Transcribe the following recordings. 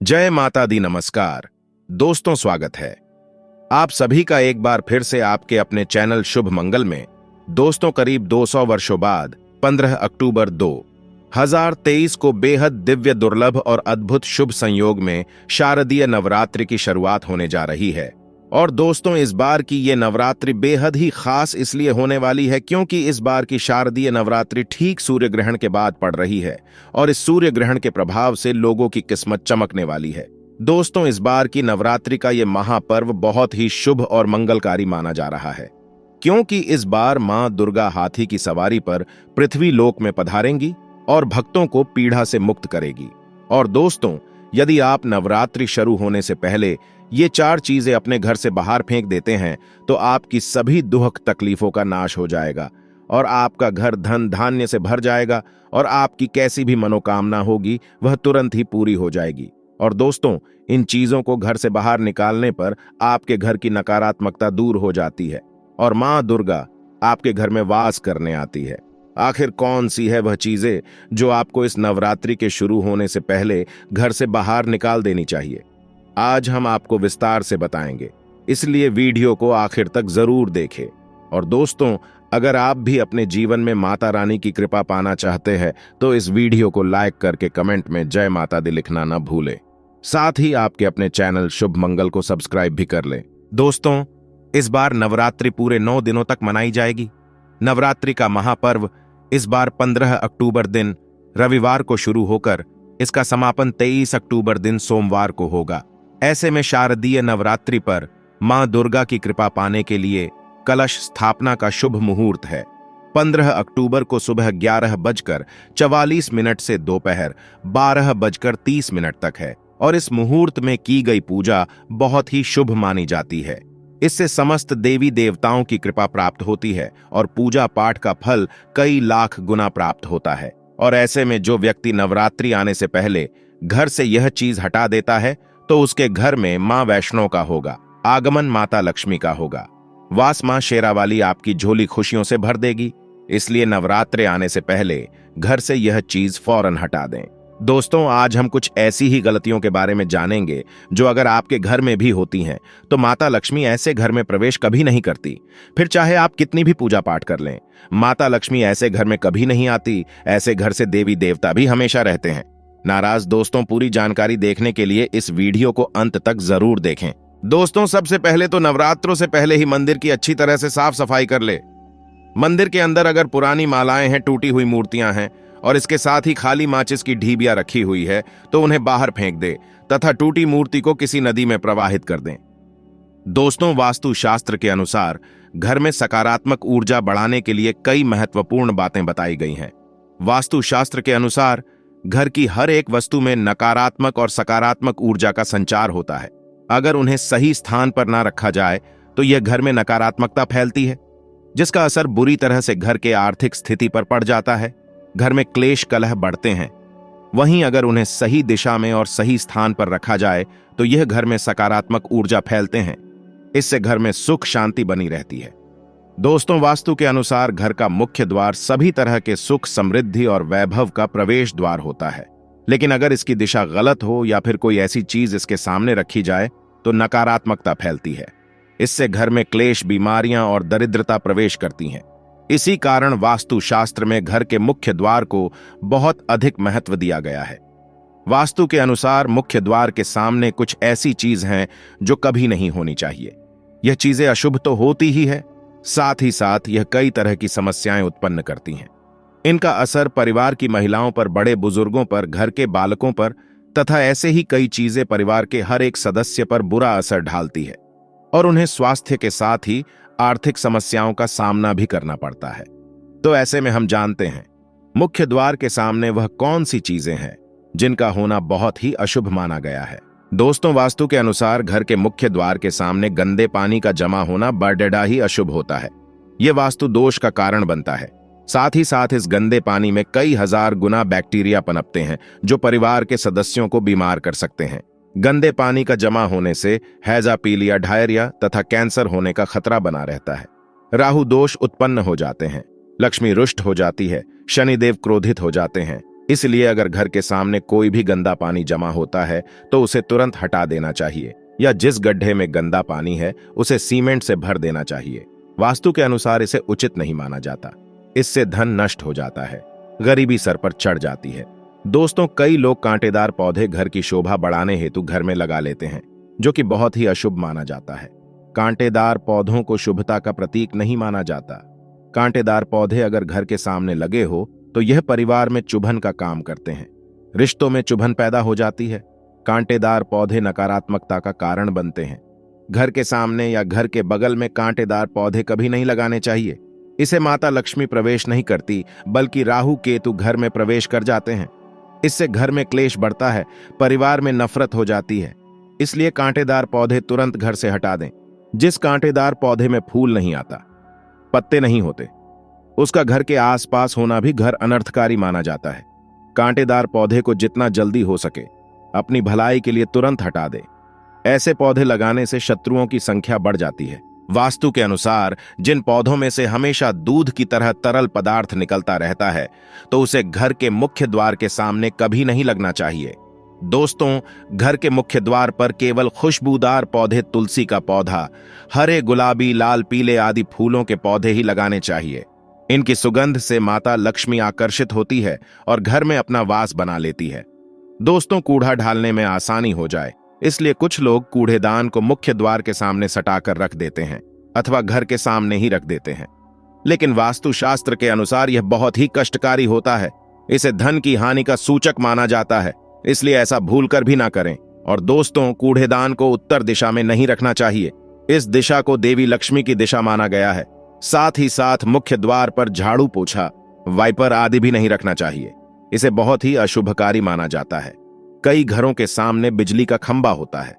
जय माता दी। नमस्कार दोस्तों, स्वागत है आप सभी का एक बार फिर से आपके अपने चैनल शुभ मंगल में। दोस्तों, करीब 200 वर्षों बाद 15 अक्टूबर 2023 को बेहद दिव्य, दुर्लभ और अद्भुत शुभ संयोग में शारदीय नवरात्रि की शुरुआत होने जा रही है। और दोस्तों, इस बार की ये नवरात्रि बेहद ही खास इसलिए होने वाली है क्योंकि इस बार की शारदीय नवरात्रि ठीक सूर्य ग्रहण के बाद पड़ रही है और इस सूर्य ग्रहण के प्रभाव से लोगों की किस्मत चमकने वाली है। दोस्तों, इस बार की नवरात्रि का ये महापर्व बहुत ही शुभ और मंगलकारी माना जा रहा है क्योंकि इस बार मां दुर्गा हाथी की सवारी पर पृथ्वी लोक में पधारेंगी और भक्तों को पीड़ा से मुक्त करेगी। और दोस्तों, यदि आप नवरात्रि शुरू होने से पहले ये 4 चीजें अपने घर से बाहर फेंक देते हैं तो आपकी सभी दुख तकलीफों का नाश हो जाएगा और आपका घर धन धान्य से भर जाएगा और आपकी कैसी भी मनोकामना होगी वह तुरंत ही पूरी हो जाएगी। और दोस्तों, इन चीजों को घर से बाहर निकालने पर आपके घर की नकारात्मकता दूर हो जाती है और मां दुर्गा आपके घर में वास करने आती है। आखिर कौन सी है वह चीजें जो आपको इस नवरात्रि के शुरू होने से पहले घर से बाहर निकाल देनी चाहिए? आज हम आपको विस्तार से बताएंगे, इसलिए वीडियो को आखिर तक जरूर देखें। और दोस्तों, अगर आप भी अपने जीवन में माता रानी की कृपा पाना चाहते हैं तो इस वीडियो को लाइक करके कमेंट में जय माता दी लिखना न भूलें। साथ ही आपके अपने चैनल शुभ मंगल को सब्सक्राइब भी कर लें। दोस्तों, इस बार नवरात्रि पूरे 9 दिनों तक मनाई जाएगी। नवरात्रि का महापर्व इस बार 15 अक्टूबर दिन रविवार को शुरू होकर इसका समापन 23 अक्टूबर दिन सोमवार को होगा। ऐसे में शारदीय नवरात्रि पर मां दुर्गा की कृपा पाने के लिए कलश स्थापना का शुभ मुहूर्त है। 15 अक्टूबर को सुबह 11:44 से दोपहर 12:30 तक है और इस मुहूर्त में की गई पूजा बहुत ही शुभ मानी जाती है। इससे समस्त देवी देवताओं की कृपा प्राप्त होती है और पूजा पाठ का फल कई लाख गुना प्राप्त होता है। और ऐसे में जो व्यक्ति नवरात्रि आने से पहले घर से यह चीज हटा देता है तो उसके घर में मां वैष्णो का होगा, आगमन माता लक्ष्मी का होगा, वास मां शेरावाली आपकी झोली खुशियों से भर देगी। इसलिए नवरात्रि आने से पहले घर से यह चीज फौरन हटा दें। दोस्तों, आज हम कुछ ऐसी ही गलतियों के बारे में जानेंगे जो अगर आपके घर में भी होती हैं तो माता लक्ष्मी ऐसे घर में प्रवेश कभी नहीं करती। फिर चाहे आप कितनी भी पूजा पाठ कर लें, माता लक्ष्मी ऐसे घर में कभी नहीं आती। ऐसे घर से देवी देवता भी हमेशा रहते हैं नाराज। दोस्तों, पूरी जानकारी देखने के लिए इस वीडियो को अंत तक जरूर देखें। दोस्तों, सबसे पहले तो नवरात्रों से पहले ही मंदिर की अच्छी तरह से साफ सफाई कर ले। मंदिर के अंदर अगर पुरानी मालाएं हैं, टूटी हुई मूर्तियां हैं और इसके साथ ही खाली माचिस की ढीबिया रखी हुई है तो उन्हें बाहर फेंक दे तथा टूटी मूर्ति को किसी नदी में प्रवाहित कर दें। दोस्तों, वास्तु शास्त्र के अनुसार घर में सकारात्मक ऊर्जा बढ़ाने के लिए कई महत्वपूर्ण बातें बताई गई हैं। वास्तु शास्त्र के अनुसार घर की हर एक वस्तु में नकारात्मक और सकारात्मक ऊर्जा का संचार होता है। अगर उन्हें सही स्थान पर ना रखा जाए तो यह घर में नकारात्मकता फैलती है जिसका असर बुरी तरह से घर के आर्थिक स्थिति पर पड़ जाता है। घर में क्लेश कलह बढ़ते हैं। वहीं अगर उन्हें सही दिशा में और सही स्थान पर रखा जाए तो यह घर में सकारात्मक ऊर्जा फैलते हैं। इससे घर में सुख शांति बनी रहती है। दोस्तों, वास्तु के अनुसार घर का मुख्य द्वार सभी तरह के सुख, समृद्धि और वैभव का प्रवेश द्वार होता है। लेकिन अगर इसकी दिशा गलत हो या फिर कोई ऐसी चीज इसके सामने रखी जाए तो नकारात्मकता फैलती है। इससे घर में क्लेश, बीमारियां और दरिद्रता प्रवेश करती हैं। इसी कारण वास्तु शास्त्र में घर के मुख्य द्वार को बहुत अधिक महत्व दिया गया है। वास्तु के अनुसार मुख्य द्वार के सामने कुछ ऐसी चीज हैं जो कभी नहीं होनी चाहिए। यह चीजें अशुभ तो होती ही है, साथ ही साथ यह कई तरह की समस्याएं उत्पन्न करती हैं। इनका असर परिवार की महिलाओं पर, बड़े बुजुर्गों पर, घर के बालकों पर तथा ऐसे ही कई चीजें परिवार के हर एक सदस्य पर बुरा असर डालती है और उन्हें स्वास्थ्य के साथ ही आर्थिक समस्याओं का सामना भी करना पड़ता है। तो ऐसे में हम जानते हैं मुख्य द्वार के सामने वह कौन सी चीजें हैं जिनका होना बहुत ही अशुभ माना गया है। दोस्तों, वास्तु के अनुसार घर के मुख्य द्वार के सामने गंदे पानी का जमा होना बड़ेड़ा ही अशुभ होता है। यह वास्तु दोष का कारण बनता है। साथ ही साथ इस गंदे पानी में कई हजार गुना बैक्टीरिया पनपते हैं जो परिवार के सदस्यों को बीमार कर सकते हैं। गंदे पानी का जमा होने से हैजा, पीलिया, डायरिया तथा कैंसर होने का खतरा बना रहता है। राहु दोष उत्पन्न हो जाते हैं, लक्ष्मी रुष्ट हो जाती है, शनिदेव क्रोधित हो जाते हैं, इसलिए अगर घर के सामने कोई भी गंदा पानी जमा होता है तो उसे तुरंत हटा देना चाहिए, या जिस गड्ढे में गंदा पानी है उसे सीमेंट से भर देना चाहिए। वास्तु के अनुसार इसे उचित नहीं माना जाता। इससे धन नष्ट हो जाता है, गरीबी सर पर चढ़ जाती है। दोस्तों, कई लोग कांटेदार पौधे घर की शोभा बढ़ाने हेतु घर में लगा लेते हैं, जो कि बहुत ही अशुभ माना जाता है। कांटेदार पौधों को शुभता का प्रतीक नहीं माना जाता। कांटेदार पौधे अगर घर के सामने लगे हो तो यह परिवार में चुभन का काम करते हैं, रिश्तों में चुभन पैदा हो जाती है। कांटेदार पौधे नकारात्मकता का कारण बनते हैं। घर के सामने या घर के बगल में कांटेदार पौधे कभी नहीं लगाने चाहिए। इसे माता लक्ष्मी प्रवेश नहीं करती, बल्कि राहु केतु घर में प्रवेश कर जाते हैं। इससे घर में क्लेश बढ़ता है, परिवार में नफरत हो जाती है। इसलिए कांटेदार पौधे तुरंत घर से हटा दें। जिस कांटेदार पौधे में फूल नहीं आता, पत्ते नहीं होते, उसका घर के आसपास होना भी घर अनर्थकारी माना जाता है। कांटेदार पौधे को जितना जल्दी हो सके अपनी भलाई के लिए तुरंत हटा दे। ऐसे पौधे लगाने से शत्रुओं की संख्या बढ़ जाती है। वास्तु के अनुसार जिन पौधों में से हमेशा दूध की तरह तरल पदार्थ निकलता रहता है, तो उसे घर के मुख्य द्वार के सामने कभी नहीं लगना चाहिए। दोस्तों, घर के मुख्य द्वार पर केवल खुशबूदार पौधे, तुलसी का पौधा, हरे, गुलाबी, लाल, पीले आदि फूलों के पौधे ही लगाने चाहिए। इनकी सुगंध से माता लक्ष्मी आकर्षित होती है और घर में अपना वास बना लेती है। दोस्तों, कूड़ा डालने में आसानी हो जाए, इसलिए कुछ लोग कूड़ेदान को मुख्य द्वार के सामने सटाकर रख देते हैं अथवा घर के सामने ही रख देते हैं। लेकिन वास्तुशास्त्र के अनुसार यह बहुत ही कष्टकारी होता है। इसे धन की हानि का सूचक माना जाता है, इसलिए ऐसा भूलकर भी ना करें। और दोस्तों, कूड़ेदान को उत्तर दिशा में नहीं रखना चाहिए। इस दिशा को देवी लक्ष्मी की दिशा माना गया है। साथ ही साथ मुख्य द्वार पर झाड़ू, पोछा, वाइपर आदि भी नहीं रखना चाहिए। इसे बहुत ही अशुभकारी माना जाता है। कई घरों के सामने बिजली का खंभा होता है,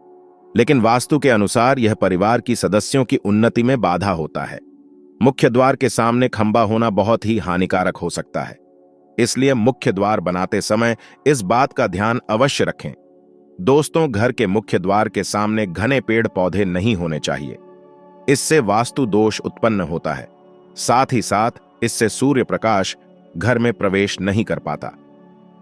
लेकिन वास्तु के अनुसार यह परिवार की सदस्यों की उन्नति में बाधा होता है। मुख्य द्वार के सामने खंभा होना बहुत ही हानिकारक हो सकता है, इसलिए मुख्य द्वार बनाते समय इस बात का ध्यान अवश्य रखें। दोस्तों, घर के मुख्य द्वार के सामने घने पेड़ पौधे नहीं होने चाहिए। इससे वास्तु दोष उत्पन्न होता है। साथ ही साथ इससे सूर्य प्रकाश घर में प्रवेश नहीं कर पाता।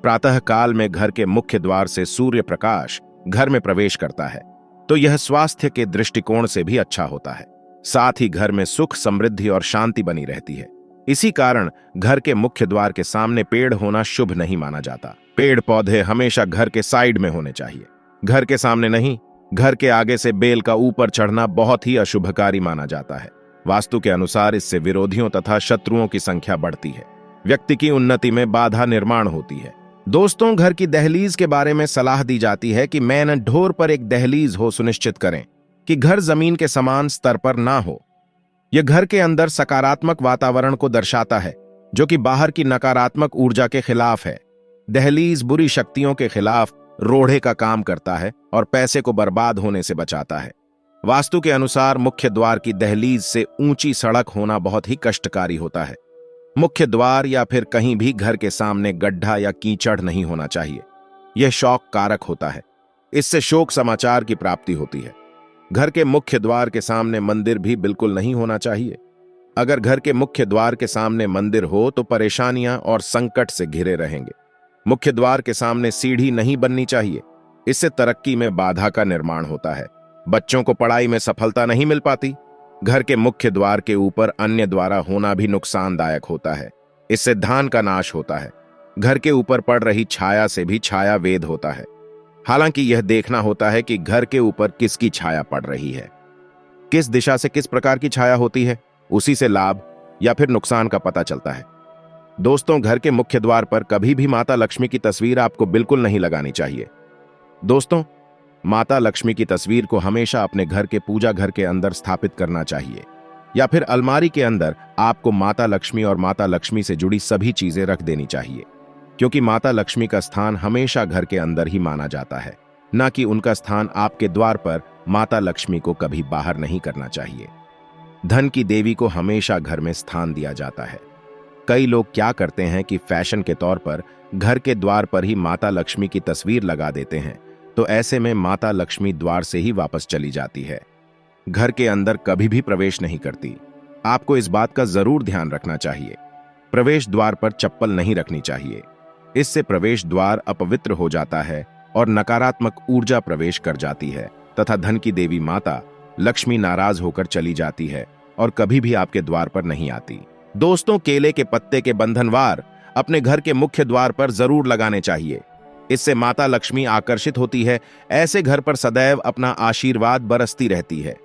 प्रातः काल में घर के मुख्य द्वार से सूर्य प्रकाश घर में प्रवेश करता है, तो यह स्वास्थ्य के दृष्टिकोण से भी अच्छा होता है। साथ ही घर में सुख, समृद्धि और शांति बनी रहती है। इसी कारण घर के मुख्य द्वार के सामने पेड़ होना शुभ नहीं माना जाता। पेड़ पौधे हमेशा घर के साइड में होने चाहिए, घर के सामने नहीं। घर के आगे से बेल का ऊपर चढ़ना बहुत ही अशुभकारी माना जाता है। वास्तु के अनुसार इससे विरोधियों तथा शत्रुओं की संख्या बढ़ती है, व्यक्ति की उन्नति में बाधा निर्माण होती है। दोस्तों, घर की दहलीज के बारे में सलाह दी जाती है कि मेन डोर पर एक दहलीज हो। सुनिश्चित करें कि घर जमीन के समान स्तर पर ना हो। यह घर के अंदर सकारात्मक वातावरण को दर्शाता है, जो कि बाहर की नकारात्मक ऊर्जा के खिलाफ है। दहलीज बुरी शक्तियों के खिलाफ रोड़े का काम करता है और पैसे को बर्बाद होने से बचाता है। वास्तु के अनुसार मुख्य द्वार की दहलीज से ऊंची सड़क होना बहुत ही कष्टकारी होता है। मुख्य द्वार या फिर कहीं भी घर के सामने गड्ढा या कीचड़ नहीं होना चाहिए। यह शौक कारक होता है, इससे शोक समाचार की प्राप्ति होती है। घर के मुख्य द्वार के सामने मंदिर भी बिल्कुल नहीं होना चाहिए। अगर घर के मुख्य द्वार के सामने मंदिर हो तो परेशानियां और संकट से घिरे रहेंगे। मुख्य द्वार के सामने सीढ़ी नहीं बननी चाहिए, इससे तरक्की में बाधा का निर्माण होता है। बच्चों को पढ़ाई में सफलता नहीं मिल पाती। घर के मुख्य द्वार के ऊपर अन्य द्वारा होना भी नुकसानदायक होता है, इससे धान का नाश होता है। घर के ऊपर पड़ रही छाया से भी छाया वेद होता है। हालांकि यह देखना होता है कि घर के ऊपर किसकी छाया पड़ रही है, किस दिशा से किस प्रकार की छाया होती है, उसी से लाभ या फिर नुकसान का पता चलता है। दोस्तों, घर के मुख्य द्वार पर कभी भी माता लक्ष्मी की तस्वीर आपको बिल्कुल नहीं लगानी चाहिए। दोस्तों, माता लक्ष्मी की तस्वीर को हमेशा अपने घर के पूजा घर के अंदर स्थापित करना चाहिए, या फिर अलमारी के अंदर आपको माता लक्ष्मी और माता लक्ष्मी से जुड़ी सभी चीजें रख देनी चाहिए, क्योंकि माता लक्ष्मी का स्थान हमेशा घर के अंदर ही माना जाता है, न कि उनका स्थान आपके द्वार पर। माता लक्ष्मी को कभी बाहर नहीं करना चाहिए। धन की देवी को हमेशा घर में स्थान दिया जाता है। कई लोग क्या करते हैं कि फैशन के तौर पर घर के द्वार पर ही माता लक्ष्मी की तस्वीर लगा देते हैं, तो ऐसे में माता लक्ष्मी द्वार से ही वापस चली जाती है, घर के अंदर कभी भी प्रवेश नहीं करती। आपको इस बात का जरूर ध्यान रखना चाहिए। प्रवेश द्वार पर चप्पल नहीं रखनी चाहिए। इससे प्रवेश द्वार अपवित्र हो जाता है और नकारात्मक ऊर्जा प्रवेश कर जाती है तथा धन की देवी माता लक्ष्मी नाराज होकर चली जाती है और कभी भी आपके द्वार पर नहीं आती। दोस्तों, केले के पत्ते के बंधनवार अपने घर के मुख्य द्वार पर जरूर लगाने चाहिए। इससे माता लक्ष्मी आकर्षित होती है। ऐसे घर पर सदैव अपना आशीर्वाद बरसती रहती है।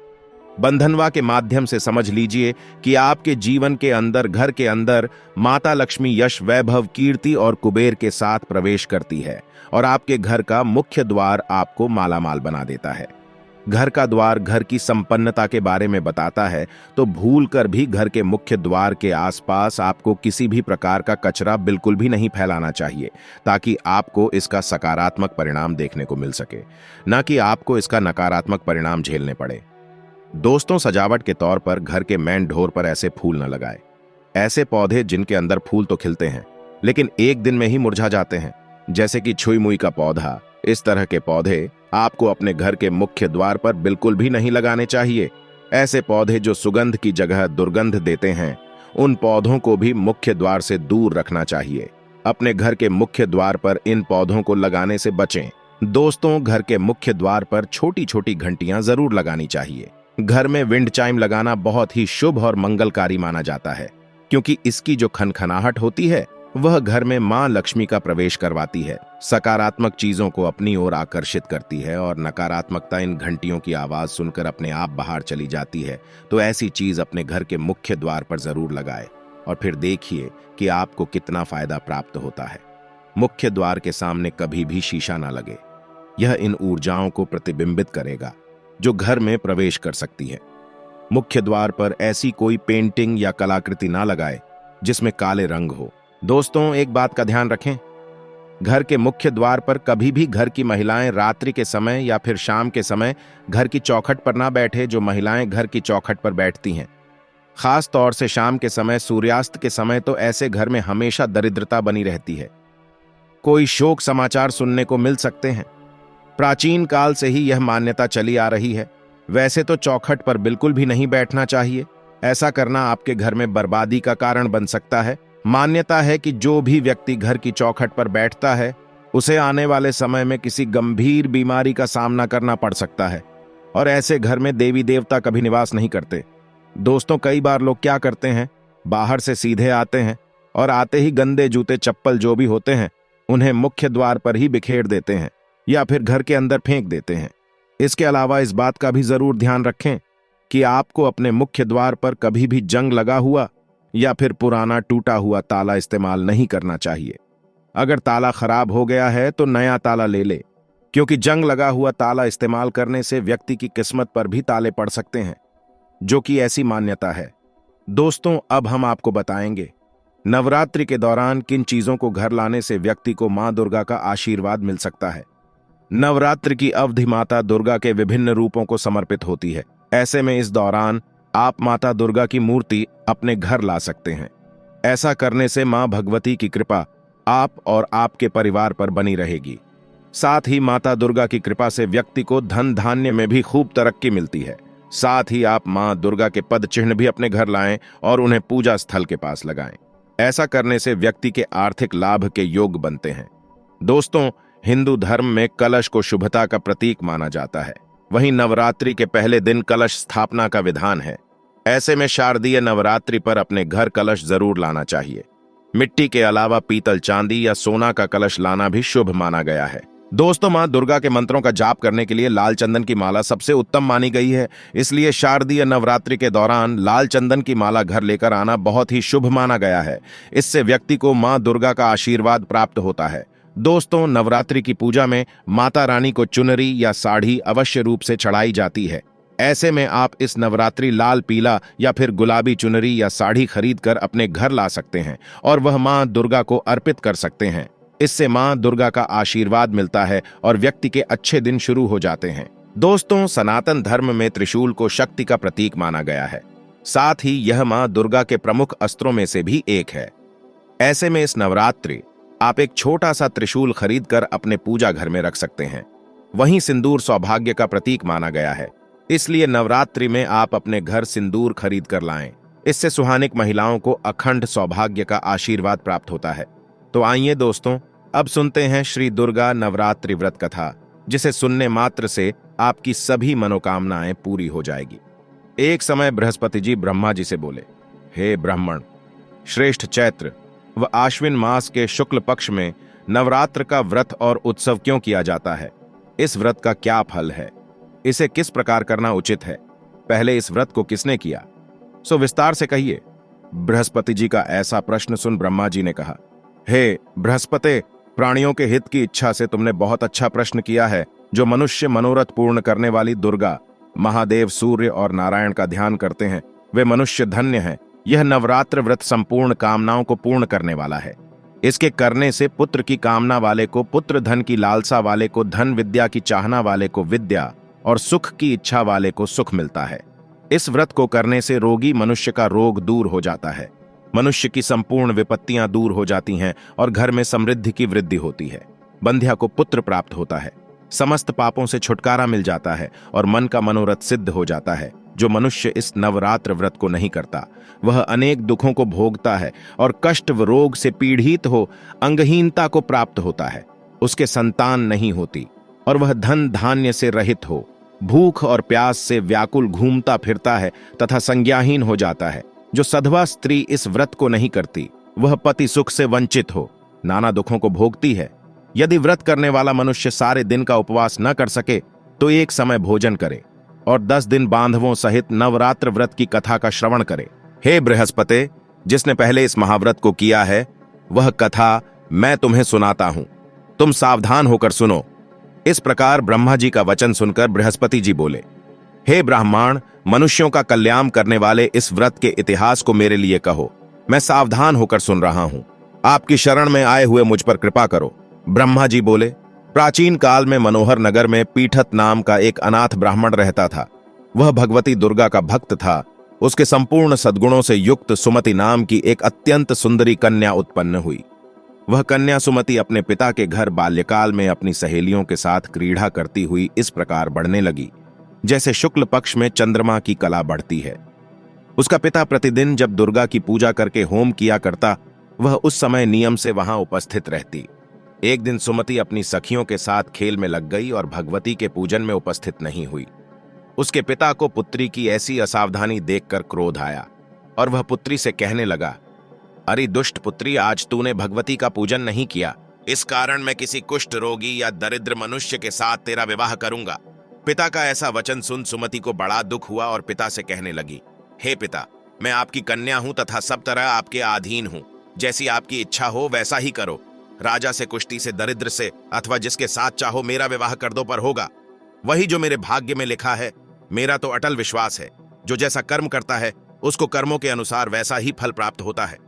बंधनवा के माध्यम से समझ लीजिए कि आपके जीवन के अंदर, घर के अंदर माता लक्ष्मी यश, वैभव, कीर्ति और कुबेर के साथ प्रवेश करती है और आपके घर का मुख्य द्वार आपको मालामाल बना देता है। घर का द्वार घर की संपन्नता के बारे में बताता है, तो भूलकर भी घर के मुख्य द्वार के आसपास आपको किसी भी प्रकार का कचरा बिल्कुल भी नहीं फैलाना चाहिए, ताकि आपको इसका सकारात्मक परिणाम देखने को मिल सके, न कि आपको इसका नकारात्मक परिणाम झेलने पड़े। दोस्तों, सजावट के तौर पर घर के मेन डोर पर ऐसे फूल न लगाए। ऐसे पौधे जिनके अंदर फूल तो खिलते हैं लेकिन एक दिन में ही मुरझा जाते हैं, जैसे कि छुई मुई का पौधा, इस तरह के पौधे आपको अपने घर के मुख्य द्वार पर बिल्कुल भी नहीं लगाने चाहिए। ऐसे पौधे जो सुगंध की जगह दुर्गंध देते हैं, उन पौधों को भी मुख्य द्वार से दूर रखना चाहिए। अपने घर के मुख्य द्वार पर इन पौधों को लगाने से बचें। दोस्तों, घर के मुख्य द्वार पर छोटी छोटी घंटियां जरूर लगानी चाहिए। घर में विंड चाइम लगाना बहुत ही शुभ और मंगलकारी माना जाता है, क्योंकि इसकी जो खनखनाहट होती है वह घर में मां लक्ष्मी का प्रवेश करवाती है, सकारात्मक चीजों को अपनी ओर आकर्षित करती है और नकारात्मकता इन घंटियों की आवाज सुनकर अपने आप बाहर चली जाती है। तो ऐसी चीज अपने घर के मुख्य द्वार पर जरूर लगाए और फिर देखिए कि आपको कितना फायदा प्राप्त होता है। मुख्य द्वार के सामने कभी भी शीशा ना लगे, यह इन ऊर्जाओं को प्रतिबिंबित करेगा जो घर में प्रवेश कर सकती है। मुख्य द्वार पर ऐसी कोई पेंटिंग या कलाकृति ना लगाए जिसमें काले रंग हो। दोस्तों, एक बात का ध्यान रखें, घर के मुख्य द्वार पर कभी भी घर की महिलाएं रात्रि के समय या फिर शाम के समय घर की चौखट पर ना बैठे। जो महिलाएं घर की चौखट पर बैठती हैं, खास तौर से शाम के समय, सूर्यास्त के समय, तो ऐसे घर में हमेशा दरिद्रता बनी रहती है। कोई शोक समाचार सुनने को मिल सकते हैं। प्राचीन काल से ही यह मान्यता चली आ रही है। वैसे तो चौखट पर बिल्कुल भी नहीं बैठना चाहिए। ऐसा करना आपके घर में बर्बादी का कारण बन सकता है। मान्यता है कि जो भी व्यक्ति घर की चौखट पर बैठता है उसे आने वाले समय में किसी गंभीर बीमारी का सामना करना पड़ सकता है और ऐसे घर में देवी देवता कभी निवास नहीं करते। दोस्तों, कई बार लोग क्या करते हैं, बाहर से सीधे आते हैं और आते ही गंदे जूते चप्पल जो भी होते हैं उन्हें मुख्य द्वार पर ही बिखेर देते हैं या फिर घर के अंदर फेंक देते हैं। इसके अलावा इस बात का भी जरूर ध्यान रखें कि आपको अपने मुख्य द्वार पर कभी भी जंग लगा हुआ या फिर पुराना टूटा हुआ ताला इस्तेमाल नहीं करना चाहिए। अगर ताला खराब हो गया है तो नया ताला ले ले, क्योंकि जंग लगा हुआ ताला इस्तेमाल करने से व्यक्ति की किस्मत पर भी ताले पड़ सकते हैं, जो कि ऐसी मान्यता है। दोस्तों, अब हम आपको बताएंगे नवरात्रि के दौरान किन चीजों को घर लाने से व्यक्ति को मां दुर्गा का आशीर्वाद मिल सकता है। नवरात्रि की अवधि माता दुर्गा के विभिन्न रूपों को समर्पित होती है। ऐसे में इस दौरान आप माता दुर्गा की मूर्ति अपने घर ला सकते हैं। ऐसा करने से मां भगवती की कृपा आप और आपके परिवार पर बनी रहेगी। साथ ही माता दुर्गा की कृपा से व्यक्ति को धन धान्य में भी खूब तरक्की मिलती है। साथ ही आप मां दुर्गा के पद चिन्ह भी अपने घर लाएं और उन्हें पूजा स्थल के पास लगाएं। ऐसा करने से व्यक्ति के आर्थिक लाभ के योग बनते हैं। दोस्तों, हिंदू धर्म में कलश को शुभता का प्रतीक माना जाता है। वहीं नवरात्रि के पहले दिन कलश स्थापना का विधान है। ऐसे में शारदीय नवरात्रि पर अपने घर कलश जरूर लाना चाहिए। मिट्टी के अलावा पीतल, चांदी या सोना का कलश लाना भी शुभ माना गया है। दोस्तों, मां दुर्गा के मंत्रों का जाप करने के लिए लाल चंदन की माला सबसे उत्तम मानी गई है। इसलिए शारदीय नवरात्रि के दौरान लाल चंदन की माला घर लेकर आना बहुत ही शुभ माना गया है। इससे व्यक्ति को मां दुर्गा का आशीर्वाद प्राप्त होता है। दोस्तों, नवरात्रि की पूजा में माता रानी को चुनरी या साड़ी अवश्य रूप से चढ़ाई जाती है। ऐसे में आप इस नवरात्रि लाल, पीला या फिर गुलाबी चुनरी या साड़ी खरीद कर अपने घर ला सकते हैं और वह मां दुर्गा को अर्पित कर सकते हैं। इससे मां दुर्गा का आशीर्वाद मिलता है और व्यक्ति के अच्छे दिन शुरू हो जाते हैं। दोस्तों, सनातन धर्म में त्रिशूल को शक्ति का प्रतीक माना गया है। साथ ही यह मां दुर्गा के प्रमुख अस्त्रों में से भी एक है। ऐसे में इस नवरात्रि आप एक छोटा सा त्रिशूल खरीद कर अपने पूजा घर में रख सकते हैं। वहीं सिंदूर सौभाग्य का प्रतीक माना गया है, इसलिए नवरात्रि में आप अपने घर सिंदूर खरीद कर लाएं। इससे सुहानिक महिलाओं को अखंड सौभाग्य का आशीर्वाद प्राप्त होता है। तो आइए दोस्तों, अब सुनते हैं श्री दुर्गा नवरात्रि व्रत कथा, जिसे सुनने मात्र से आपकी सभी मनोकामनाएं पूरी हो जाएगी। एक समय बृहस्पति जी ब्रह्मा जी से बोले, हे ब्राह्मण, श्रेष्ठ चैत्र व आश्विन मास के शुक्ल पक्ष में नवरात्र का व्रत और उत्सव क्यों किया जाता है? इस व्रत का क्या फल है? इसे किस प्रकार करना उचित है? पहले इस व्रत को किसने किया? सो विस्तार से कहिए। बृहस्पति जी का ऐसा प्रश्न सुन ब्रह्मा जी ने कहा, हे बृहस्पति, प्राणियों के हित की इच्छा से तुमने बहुत अच्छा प्रश्न किया है। जो मनुष्य मनोरथ पूर्ण करने वाली दुर्गा, महादेव, सूर्य और नारायण का ध्यान करते हैं, वे मनुष्य धन्य हैं। यह नवरात्र व्रत संपूर्ण कामनाओं को पूर्ण करने वाला है। इसके करने से पुत्र की कामना वाले को पुत्र, धन की लालसा वाले को धन, विद्या की चाहना वाले को विद्या और सुख की इच्छा वाले को सुख मिलता है। इस व्रत को करने से रोगी मनुष्य का रोग दूर हो जाता है, मनुष्य की संपूर्ण विपत्तियां दूर हो जाती हैं और घर में समृद्धि की वृद्धि होती है। बंध्या को पुत्र प्राप्त होता है, समस्त पापों से छुटकारा मिल जाता है और मन का मनोरथ सिद्ध हो जाता है। जो मनुष्य इस नवरात्र व्रत को नहीं करता, वह अनेक दुखों को भोगता है और कष्ट व रोग से पीड़ित हो अंगहीनता को प्राप्त होता है। उसके संतान नहीं होती और वह धन धान्य से रहित हो भूख और प्यास से व्याकुल घूमता फिरता है तथा संज्ञाहीन हो जाता है। जो सधवा स्त्री इस व्रत को नहीं करती, वह पति सुख से वंचित हो नाना दुखों को भोगती है। यदि व्रत करने वाला मनुष्य सारे दिन का उपवास न कर सके तो एक समय भोजन करे और 10 दिन बांधवों सहित नवरात्र व्रत की कथा का श्रवण करे। हे बृहस्पति, जिसने पहले इस महाव्रत को किया है, वह कथा मैं तुम्हें सुनाता हूं। तुम सावधान होकर सुनो। इस प्रकार ब्रह्मा जी का वचन सुनकर बृहस्पति जी बोले, हे ब्राह्मण, मनुष्यों का कल्याण करने वाले इस व्रत के इतिहास को मेरे लिए कहो। मैं सावधान होकर सुन रहा हूं। आपकी शरण में आए हुए मुझ पर कृपा करो। ब्रह्मा जी बोले, प्राचीन काल में मनोहर नगर में पीठत नाम का एक अनाथ ब्राह्मण रहता था। वह भगवती दुर्गा का भक्त था। उसके संपूर्ण सद्गुणों से युक्त सुमति नाम की एक अत्यंत सुंदरी कन्या उत्पन्न हुई। वह कन्या सुमति अपने पिता के घर बाल्यकाल में अपनी सहेलियों के साथ क्रीड़ा करती हुई इस प्रकार बढ़ने लगी, जैसे शुक्ल पक्ष में चंद्रमा की कला बढ़ती है। उसका पिता प्रतिदिन जब दुर्गा की पूजा करके होम किया करता, वह उस समय नियम से वहां उपस्थित रहती। एक दिन सुमति अपनी सखियों के साथ खेल में लग गई और भगवती के पूजन में उपस्थित नहीं हुई। उसके पिता को पुत्री की ऐसी असावधानी देखकर क्रोध आया और वह पुत्री से कहने लगा, अरे दुष्ट पुत्री, आज तूने भगवती का पूजन नहीं किया, इस कारण मैं किसी कुष्ठ रोगी या दरिद्र मनुष्य के साथ तेरा विवाह करूंगा। पिता का ऐसा वचन सुन सुमति को बड़ा दुख हुआ और पिता से कहने लगी, हे पिता, मैं आपकी कन्या हूं तथा सब तरह आपके अधीन हूं। जैसी आपकी इच्छा हो वैसा ही करो। राजा से, कुश्ती से, दरिद्र से अथवा जिसके साथ चाहो मेरा विवाह कर दो, पर होगा वही जो मेरे भाग्य में लिखा है। मेरा तो अटल विश्वास है, जो जैसा कर्म करता है उसको कर्मों के अनुसार वैसा ही फल प्राप्त होता है।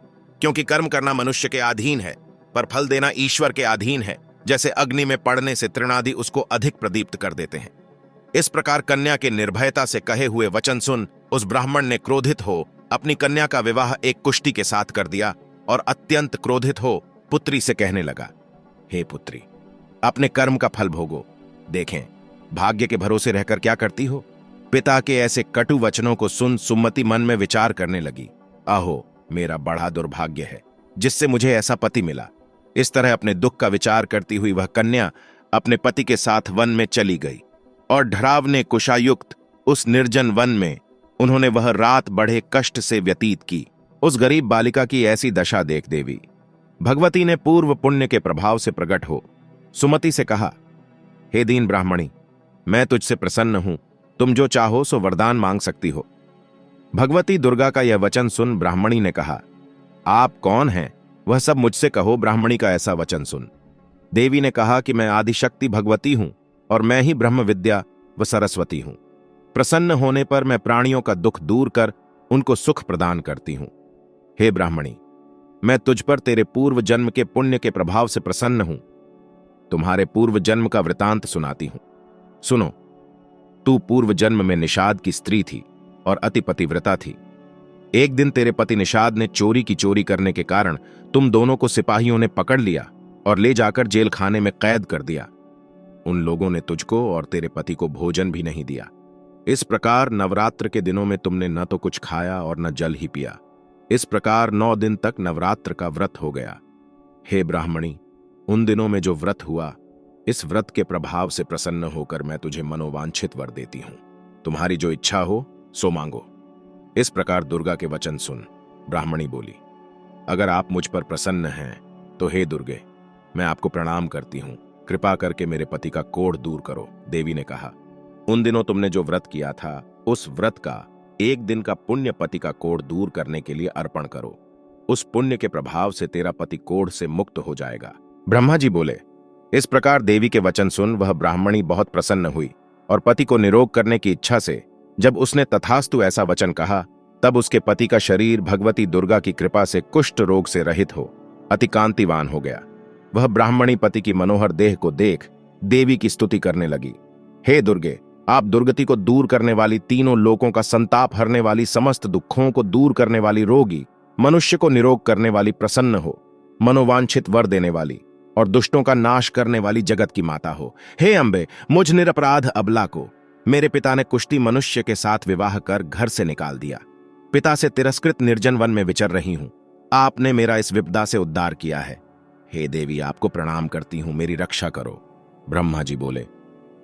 क्योंकि कर्म करना मनुष्य के अधीन है, पर फल देना ईश्वर के अधीन है। जैसे अग्नि में पड़ने से तृणादि उसको अधिक प्रदीप्त कर देते हैं। इस प्रकार कन्या के निर्भयता से कहे हुए वचन सुन उस ब्राह्मण ने क्रोधित हो अपनी कन्या का विवाह एक कुश्ती के साथ कर दिया और अत्यंत क्रोधित हो पुत्री से कहने लगा, हे पुत्री, अपने कर्म का फल भोगो। देखें भाग्य के भरोसे रहकर क्या करती हो। पिता के ऐसे कटु वचनों को सुन सुमति मन में विचार करने लगी, अहो मेरा बड़ा दुर्भाग्य है जिससे मुझे ऐसा पति मिला। इस तरह अपने दुख का विचार करती हुई वह कन्या अपने पति के साथ वन में चली गई और ढरावने कुशायुक्त उस निर्जन वन में उन्होंने वह रात बड़े कष्ट से व्यतीत की। उस गरीब बालिका की ऐसी दशा देख देवी भगवती ने पूर्व पुण्य के प्रभाव से प्रकट हो सुमति से कहा, हे दीन ब्राह्मणी, मैं तुझसे प्रसन्न हूं, तुम जो चाहो सो वरदान मांग सकती हो। भगवती दुर्गा का यह वचन सुन ब्राह्मणी ने कहा, आप कौन हैं, वह सब मुझसे कहो। ब्राह्मणी का ऐसा वचन सुन देवी ने कहा कि मैं आदिशक्ति भगवती हूं और मैं ही ब्रह्म विद्या व सरस्वती हूं। प्रसन्न होने पर मैं प्राणियों का दुख दूर कर उनको सुख प्रदान करती हूं। हे ब्राह्मणी, मैं तुझ पर तेरे पूर्व जन्म के पुण्य के प्रभाव से प्रसन्न हूं। तुम्हारे पूर्व जन्म का वृतांत सुनाती हूं, सुनो। तू पूर्व जन्म में निषाद की स्त्री थी और अति पतिव्रता थी। एक दिन तेरे पति निषाद ने चोरी करने के कारण तुम दोनों को सिपाहियों ने पकड़ लिया और ले जाकर जेल खाने में कैद कर दिया। उन लोगों ने तुझको और तेरे पति को भोजन भी नहीं दिया। इस प्रकार नवरात्र के दिनों में तुमने न तो कुछ खाया और न जल ही पिया। इस प्रकार 9 दिन तक नवरात्र का व्रत हो गया। हे ब्राह्मणी, उन दिनों में जो व्रत हुआ, इस व्रत के प्रभाव से प्रसन्न होकर मैं तुझे मनोवांछित वर देती हूं। तुम्हारी जो इच्छा हो सो मांगो। इस प्रकार दुर्गा के वचन सुन ब्राह्मणी बोली, अगर आप मुझ पर प्रसन्न हैं तो हे दुर्गे, मैं आपको प्रणाम करती हूं। कृपा करके मेरे पति का कोढ़ दूर करो। देवी ने कहा, उन दिनों तुमने जो व्रत किया था, उस व्रत का एक दिन का पुण्य पति का कोढ़ दूर करने के लिए अर्पण करो। उस पुण्य के प्रभाव से तेरा पति कोढ़ से मुक्त हो जाएगा। ब्रह्मा जी बोले, इस प्रकार देवी के वचन सुन वह ब्राह्मणी बहुत प्रसन्न हुई और पति को निरोग करने की इच्छा से जब उसने तथास्तु ऐसा वचन कहा, तब उसके पति का शरीर भगवती दुर्गा की कृपा से कुष्ठ रोग से रहित हो अति कांतिवान हो गया। वह ब्राह्मणी पति की मनोहर देह को देख देवी की स्तुति करने लगी, हे दुर्गे, आप दुर्गति को दूर करने वाली, तीनों लोकों का संताप हरने वाली, समस्त दुखों को दूर करने वाली, रोगी मनुष्य को निरोग करने वाली, प्रसन्न हो, मनोवांछित वर देने वाली और दुष्टों का नाश करने वाली जगत की माता हो। हे अंबे, मुझ निरपराध अबला को मेरे पिता ने कुष्ठी मनुष्य के साथ विवाह कर घर से निकाल दिया। पिता से तिरस्कृत निर्जन वन में विचर रही हूं। आपने मेरा इस विपदा से उद्धार किया है। हे देवी, आपको प्रणाम करती हूं, मेरी रक्षा करो। ब्रह्मा जी बोले,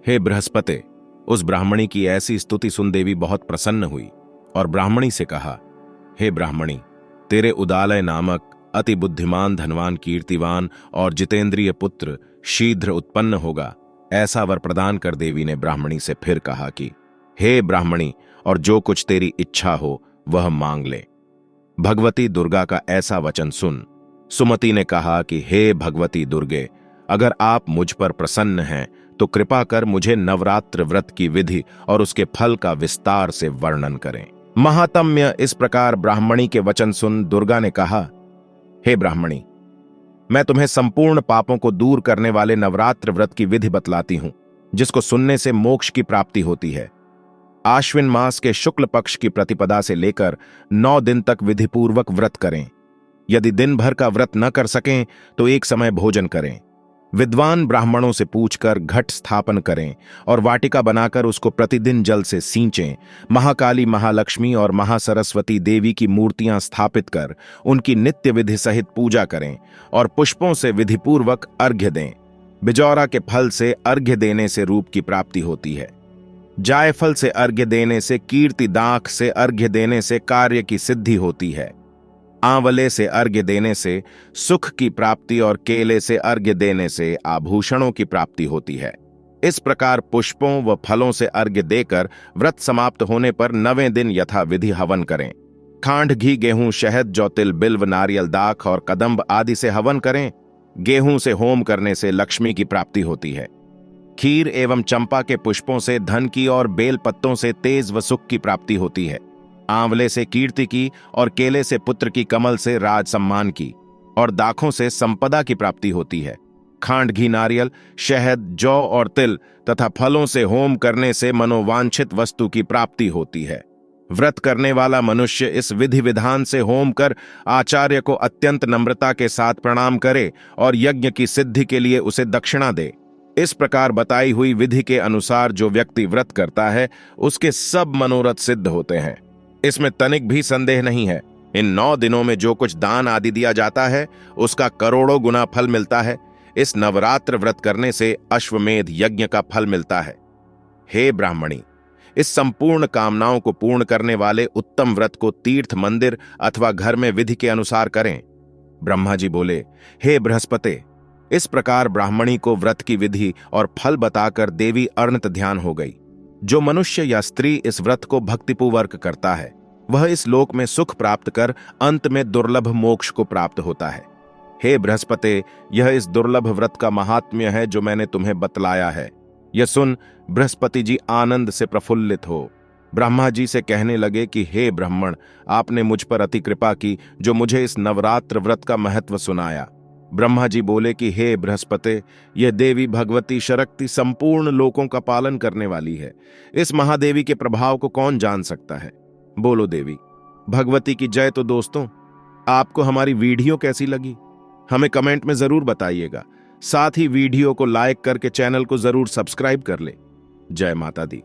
हे बृहस्पति, उस ब्राह्मणी की ऐसी स्तुति सुन देवी बहुत प्रसन्न हुई और ब्राह्मणी से कहा, हे ब्राह्मणी, तेरे उदालय नामक अति बुद्धिमान, धनवान, कीर्तिवान और जितेंद्रिय पुत्र शीघ्र उत्पन्न होगा, ऐसा वर प्रदान कर देवी ने ब्राह्मणी से फिर कहा कि हे ब्राह्मणी, और जो कुछ तेरी इच्छा हो वह मांग ले। भगवती दुर्गा का ऐसा वचन सुन सुमति ने कहा कि हे भगवती दुर्गे, अगर आप मुझ पर प्रसन्न हैं तो कृपा कर मुझे नवरात्र व्रत की विधि और उसके फल का विस्तार से वर्णन करें। महात्म्य। इस प्रकार ब्राह्मणी के वचन सुन दुर्गा ने कहा, हे ब्राह्मणी, मैं तुम्हें संपूर्ण पापों को दूर करने वाले नवरात्र व्रत की विधि बतलाती हूं, जिसको सुनने से मोक्ष की प्राप्ति होती है। आश्विन मास के शुक्ल पक्ष की प्रतिपदा से लेकर 9 दिन तक विधिपूर्वक व्रत करें। यदि दिन भर का व्रत न कर सकें तो एक समय भोजन करें। विद्वान ब्राह्मणों से पूछकर घट स्थापन करें और वाटिका बनाकर उसको प्रतिदिन जल से सींचें। महाकाली, महालक्ष्मी और महासरस्वती देवी की मूर्तियां स्थापित कर उनकी नित्य विधि सहित पूजा करें और पुष्पों से विधिपूर्वक अर्घ्य दें। बिजौरा के फल से अर्घ्य देने से रूप की प्राप्ति होती है। जायफल से अर्घ्य देने से, कीर्ति दाख से अर्घ्य देने से कार्य की सिद्धि होती है। आंवले से अर्घ्य देने से सुख की प्राप्ति और केले से अर्घ्य देने से आभूषणों की प्राप्ति होती है। इस प्रकार पुष्पों व फलों से अर्घ्य देकर व्रत समाप्त होने पर 9वें दिन यथा विधि हवन करें। खांड, घी, गेहूं, शहद, जौ, तिल, बिल्व, नारियल, दाख और कदम्ब आदि से हवन करें। गेहूं से होम करने से लक्ष्मी की प्राप्ति होती है। खीर एवं चंपा के पुष्पों से धन की और बेल पत्तों से तेज व सुख की प्राप्ति होती है। आंवले से कीर्ति की और केले से पुत्र की, कमल से राज सम्मान की और दाखों से संपदा की प्राप्ति होती है। खांड, घी, नारियल, शहद, जौ और तिल तथा फलों से होम करने से मनोवांछित वस्तु की प्राप्ति होती है। व्रत करने वाला मनुष्य इस विधि विधान से होम कर आचार्य को अत्यंत नम्रता के साथ प्रणाम करे और यज्ञ की सिद्धि के लिए उसे दक्षिणा दे। इस प्रकार बताई हुई विधि के अनुसार जो व्यक्ति व्रत करता है उसके सब मनोरथ सिद्ध होते हैं। इसमें तनिक भी संदेह नहीं है। इन 9 दिनों में जो कुछ दान आदि दिया जाता है उसका करोड़ों गुना फल मिलता है। इस नवरात्र व्रत करने से अश्वमेध यज्ञ का फल मिलता है। हे ब्राह्मणी, इस संपूर्ण कामनाओं को पूर्ण करने वाले उत्तम व्रत को तीर्थ, मंदिर अथवा घर में विधि के अनुसार करें। ब्रह्मा जी बोले, हे बृहस्पति, इस प्रकार ब्राह्मणी को व्रत की विधि और फल बताकर देवी अर्णत ध्यान हो गई। जो मनुष्य या स्त्री इस व्रत को भक्तिपूर्वक करता है वह इस लोक में सुख प्राप्त कर अंत में दुर्लभ मोक्ष को प्राप्त होता है। हे बृहस्पति, यह इस दुर्लभ व्रत का महात्म्य है जो मैंने तुम्हें बतलाया है। यह सुन बृहस्पति जी आनंद से प्रफुल्लित हो ब्रह्मा जी से कहने लगे कि हे ब्राह्मण, आपने मुझ पर अति कृपा की जो मुझे इस नवरात्र व्रत का महत्व सुनाया। ब्रह्मा जी बोले कि हे बृहस्पति, यह देवी भगवती शक्ति संपूर्ण लोकों का पालन करने वाली है। इस महादेवी के प्रभाव को कौन जान सकता है। बोलो देवी भगवती की जय। तो दोस्तों, आपको हमारी वीडियो कैसी लगी हमें कमेंट में जरूर बताइएगा। साथ ही वीडियो को लाइक करके चैनल को जरूर सब्सक्राइब कर ले। जय माता दी।